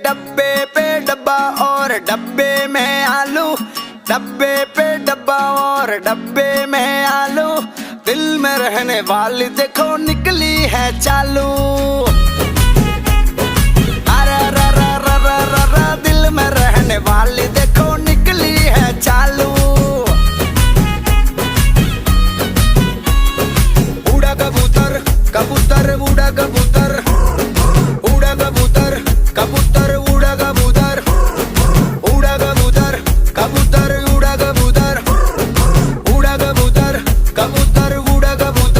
डब्बे पे डब्बा और डब्बे में आलू, डब्बे पे डब्बा और डब्बे में आलू, दिल में रहने वाली देखो निकली है चालू। अरे रा रा रा रा रा रा, दिल में रहने वाली देखो निकली है चालू। उड़ा कबूतर कबूतर, उड़ा कबूतर, उड़ा कबूतर कबूतर।